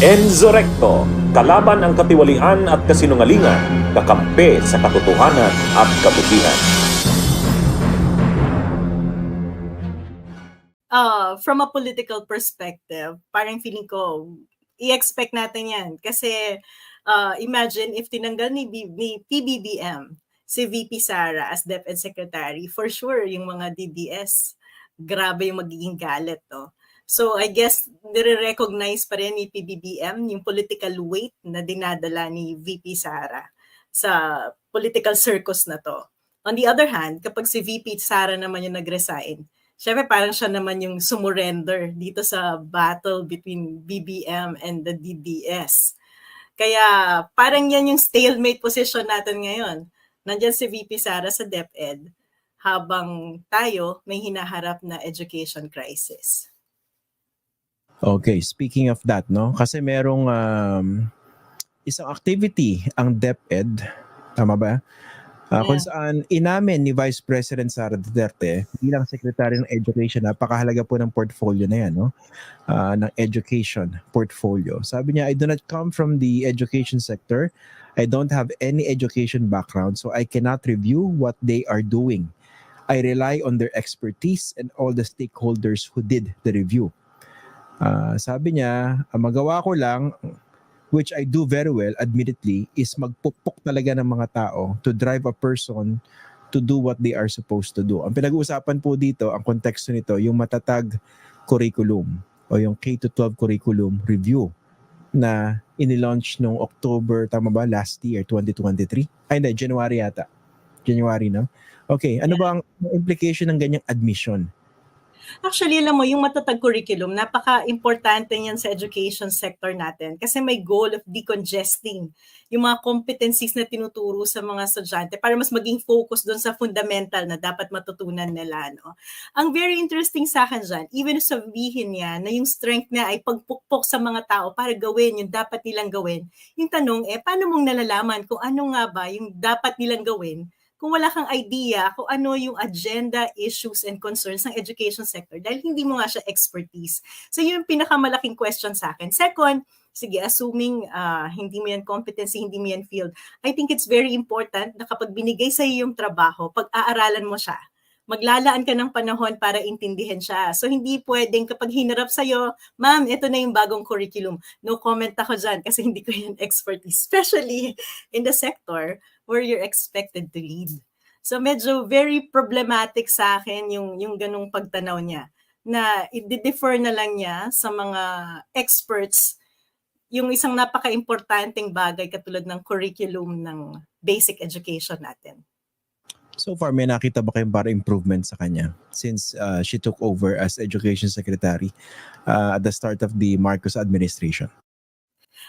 Enzo Recto, kalaban ang katiwalian at kasinungalingan, kakampi sa katotohanan at kabutihan. From a political perspective, parang feeling ko, i-expect natin yan. Kasi imagine if tinanggal ni PBBM si VP Sara as DepEd Secretary, for sure yung mga DDS, grabe yung magiging galit. No? So I guess nire-recognize pa rin ni PBBM yung political weight na dinadala ni VP Sara sa political circus na to. On the other hand, kapag si VP Sara naman yung nag-resign, syempre parang siya naman yung sumurrender dito sa battle between BBM and the DDS. Kaya parang yan yung stalemate position natin ngayon. Nandyan si VP Sara sa DepEd habang tayo may hinaharap na education crisis. Okay, speaking of that, no? Kasi merong isang activity ang DepEd, tama ba? Kung saan inamin ni Vice President Sara Duterte bilang Secretary ng Education, napakahalaga po ng portfolio na yan, no? Ng education portfolio. Sabi niya, I do not come from the education sector. I don't have any education background, so I cannot review what they are doing. I rely on their expertise and all the stakeholders who did the review. Sabi niya, ang magawa ko lang, which I do very well, admittedly, is magpupok talaga ng mga tao to drive a person to do what they are supposed to do. Ang pinag-uusapan po dito, ang konteksto nito, yung matatag curriculum o yung K-12 curriculum review na inilaunch noong October, tama ba, last year, 2023? Ay, hindi, January yata. January, no? Okay, ano ba ang implication ng ganyang admission? Actually, alam mo, yung matatag curriculum, napaka-importante niyan sa education sector natin kasi may goal of decongesting yung mga competencies na tinuturo sa mga estudyante para mas maging focus doon sa fundamental na dapat matutunan nila. No? Ang very interesting sa akin dyan, even sabihin niya na yung strength niya ay pagpukpok sa mga tao para gawin yung dapat nilang gawin, yung tanong, paano mong nalalaman kung ano nga ba yung dapat nilang gawin kung wala kang idea kung ano yung agenda, issues, and concerns ng education sector dahil hindi mo nga siya expertise. So yun yung pinakamalaking question sa akin. Second, sige, assuming hindi mo yan competency, hindi mo yan field, I think it's very important na kapag binigay sa iyo yung trabaho, pag-aaralan mo siya, maglalaan ka ng panahon para intindihin siya. So hindi pwedeng kapag hinarap sa'yo, ma'am, ito na yung bagong curriculum. No comment ako dyan kasi hindi ko yan expertise, especially in the sector where you're expected to lead. So medyo very problematic sa akin yung ganung pagtanaw niya na i-defer na lang niya sa mga experts yung isang napaka-importanting bagay katulad ng curriculum ng basic education natin. So far, may nakita ba kayong para improvement sa kanya since she took over as Education Secretary at the start of the Marcos administration?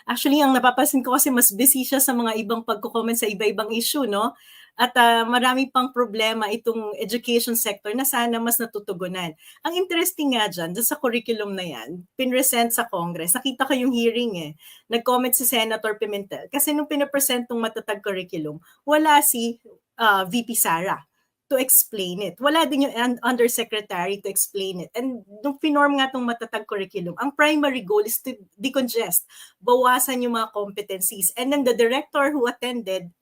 Actually, ang napapansin ko kasi mas busy siya sa mga ibang pagko-comment sa iba-ibang issue, no? At marami pang problema itong education sector na sana mas natutugunan. Ang interesting nga dyan sa curriculum na yan, pinresent sa Congress, nakita ko yung hearing Nag-comment si Senator Pimentel kasi nung pinapresent tong matatag curriculum, wala si VP Sara to explain it. Wala din yung undersecretary to explain it. And nung pinorm nga itong matatag curriculum, ang primary goal is to decongest, bawasan yung mga competencies. And then the director who attended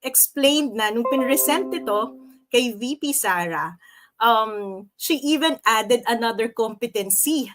explained na nung pinresent ito kay VP Sara, she even added another competency.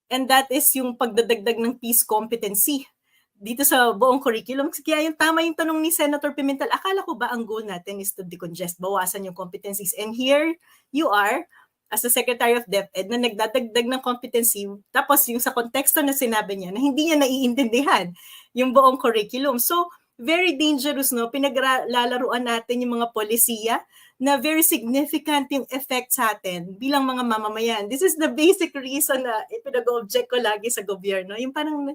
And that is yung pagdadagdag ng peace competency dito sa buong curriculum. Kaya yung tama yung tanong ni Senator Pimentel, akala ko ba ang goal natin is to decongest, bawasan yung competencies. And here you are, as the Secretary of DepEd, na nagdadagdag ng competency, tapos yung sa konteksto na sinabi niya, na hindi niya naiintindihan yung buong curriculum. So, very dangerous, no? Pinaglalaruan natin yung mga polisiya na very significant yung effect sa atin bilang mga mamamayan. This is the basic reason na ipinag-object ko lagi sa gobyerno. Yung parang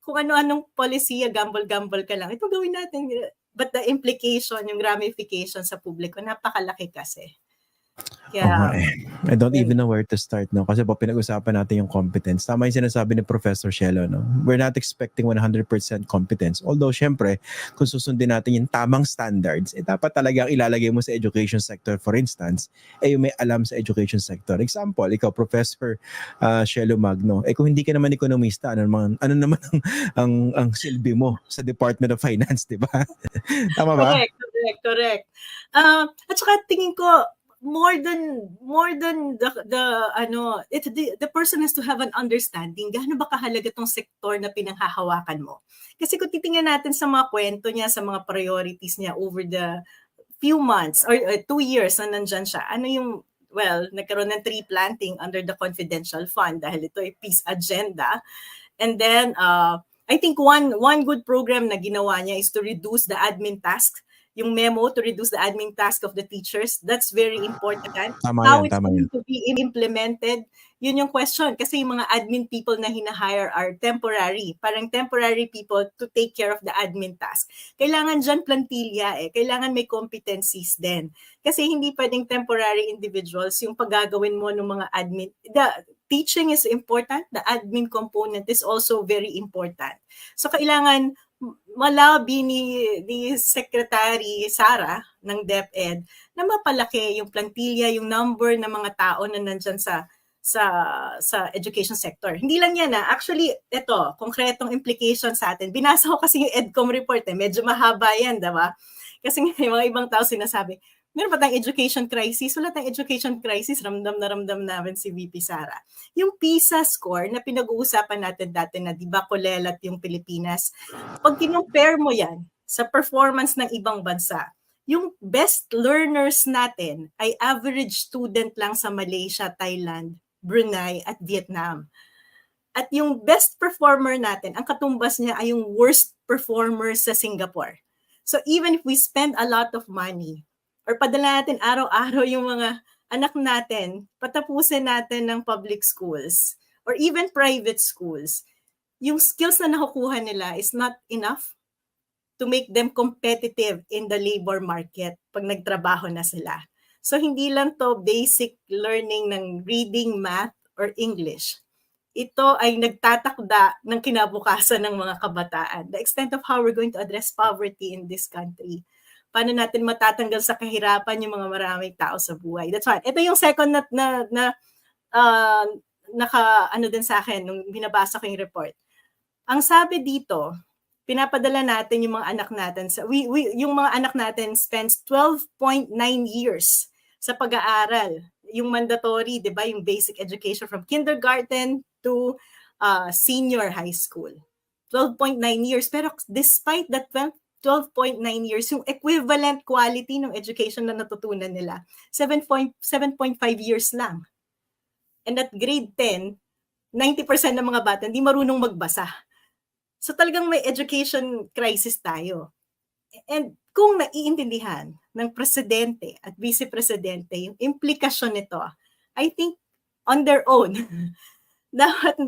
kung ano-anong policy, gamble-gamble ka lang. Ito gawin natin. But the implication, yung ramification sa publiko, napakalaki kasi. Oo nga Yeah. eh. I don't even know where to start, no? Kasi po pinag-usapan natin yung competence. Tama yung sinasabi ni Professor Shelo, no? We're not expecting 100% competence. Although, syempre, kung susundin natin yung tamang standards, dapat talagang ilalagay mo sa education sector, for instance, yung may alam sa education sector. Example, ikaw, Professor Shelo Magno, kung hindi ka naman ekonomista, ano naman ang silbi mo sa Department of Finance, di ba? Tama ba? Correct. At saka tingin ko, more than the person has to have an understanding gaano ba kahalaga tong sektor na pinanghahawakan mo. Kasi kung titingnan natin sa mga kwento niya, sa mga priorities niya over the few months or 2 years na nandyan siya, nagkaroon ng tree planting under the confidential fund dahil ito ay peace agenda. And then I think one good program na ginawa niya is to reduce the admin tasks. Yung memo to reduce the admin task of the teachers, that's very important. How it's going to be implemented, yun yung question. Kasi yung mga admin people na hinahire are temporary. Parang temporary people to take care of the admin task. Kailangan dyan plantilla Kailangan may competencies din. Kasi hindi pwedeng temporary individuals yung paggagawin mo ng mga admin. The teaching is important. The admin component is also very important. So kailangan malabi ni Secretary Sara ng DepEd na mapalaki yung plantilla, yung number ng mga tao na nandyan sa education sector. Hindi lang yan Actually, ito, konkretong implication sa atin. Binasa ko kasi yung EDCOM report medyo mahaba yan, diba? Kasi may mga ibang tao sinasabi, meron ba tayong education crisis? Wala tayong education crisis. Ramdam namin si VP Sara. Yung PISA score na pinag-uusapan natin dati na di ba kulelat yung Pilipinas, pag kinumpare mo yan sa performance ng ibang bansa, yung best learners natin ay average student lang sa Malaysia, Thailand, Brunei at Vietnam. At yung best performer natin, ang katumbas niya ay yung worst performer sa Singapore. So even if we spend a lot of money, or padala natin araw-araw yung mga anak natin, patapusin natin ng public schools or even private schools, yung skills na nakukuha nila is not enough to make them competitive in the labor market pag nagtrabaho na sila. So hindi lang to basic learning ng reading, math, or English. Ito ay nagtatakda ng kinabukasan ng mga kabataan. The extent of how we're going to address poverty in this country. Paano natin matatanggal sa kahirapan yung mga maraming tao sa buhay. That's why. Ito yung second naka din sa akin nung binabasa ko yung report. Ang sabi dito, pinapadala natin yung mga anak natin yung mga anak natin spends 12.9 years sa pag-aaral. Yung mandatory, 'di ba, yung basic education from kindergarten to senior high school. 12.9 years, pero despite that 12.9 years, yung equivalent quality ng education na natutunan nila, 7.5 years lang. And at grade 10, 90% ng mga bata hindi marunong magbasa. So talagang may education crisis tayo. And kung naiintindihan ng presidente at vice-presidente yung implikasyon nito, I think on their own, dapat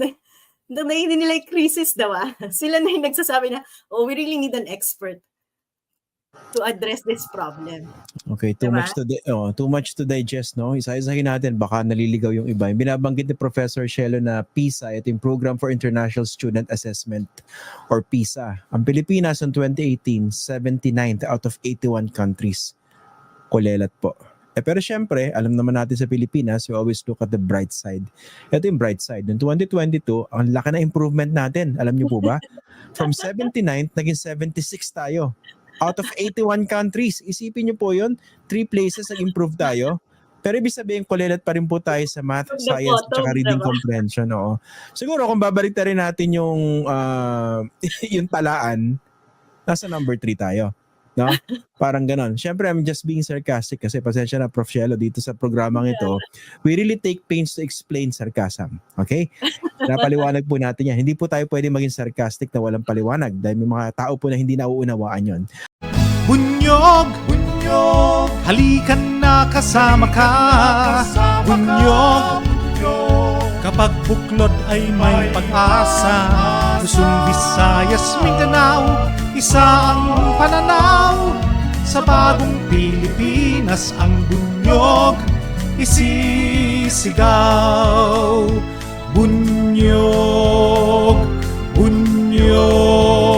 naiintindihan nila yung crisis daw. Sila na yung nagsasabi na, we really need an expert to address this problem. Okay, too much to digest, no? Isa-isahin natin, baka naliligaw yung iba. Yung binabanggit ni Professor Shelo na PISA, ito yung Program for International Student Assessment or PISA. Ang Pilipinas in 2018, 79th out of 81 countries. Kulelat po. Pero syempre, alam naman natin sa Pilipinas, we always look at the bright side. Ito yung bright side. Noong 2022, ang laki na improvement natin. Alam niyo po ba? From 79th, naging 76 tayo. Out of 81 countries. Isipin niyo po yun, 3 places nag-improve tayo. Pero ibig sabihin, kulelat pa rin po tayo sa math, science, at reading comprehension. Oo. Siguro kung babalik rin natin yung, yung talaan, nasa number 3 tayo. No? Parang ganon. Siyempre, I'm just being sarcastic kasi pasensya na Prof. Shelo dito sa programang ito. We really take pains to explain sarcasm. Okay? Napaliwanag po natin yan. Hindi po tayo pwede maging sarcastic na walang paliwanag dahil may mga tao po na hindi nauunawaan yon. Bunyog, halikan na kasama ka. Bunyog, kapag buklod ay may pag-asa. Luzon, Visayas, Mindanao, isa ang pananaw. Sa bagong Pilipinas ang bunyog. isisigaw. Bunyog, bunyog.